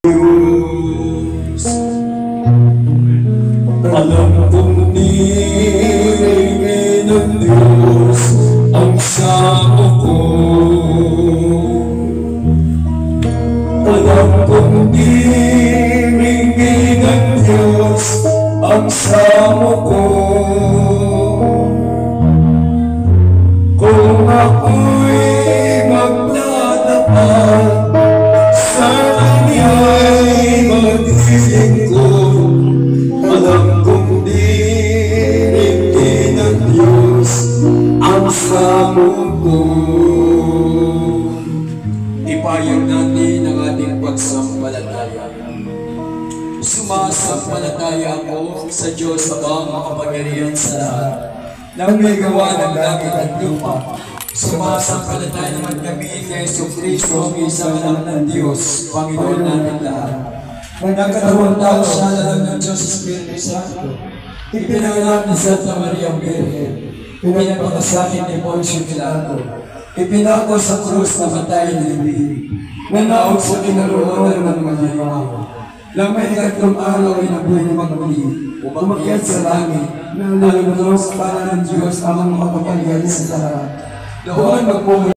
Diyos. Alam kong niligay ng Diyos ang samo ko. Alam kong niligay ng Diyos ang samo ko. Kung ako'y magdadapat sa Kanya'y maglilingkod, alam kong diligin ng Diyos ang samo ko. Ipayag natin ang ating pagsampalataya. Sumasampalataya ako sa Diyos Amang makapangyarihan sa lahat, nang may gawa ng langit at lupa. Sumasampalataya naman kami kay Jesucristo, ang isang anak ng Diyos, Panginoon natin lahat. Nagkatawang tao siya alam ng Diyos Espiritu Santo. Ipinanganak ni Santa Maria Virgen. Pinagpakasakin ni Poncio Pilato. Ipinako sa krus na matay na ibig. Nanaog sa kinaroonan ng mga limaw. Nang may ikatlong araw ay nabuhay ng mga muli. Umakyat sa langit, na nalulunok sa pangalan ng Diyos amang makapangyarihan sa lahat. Doon magpumunta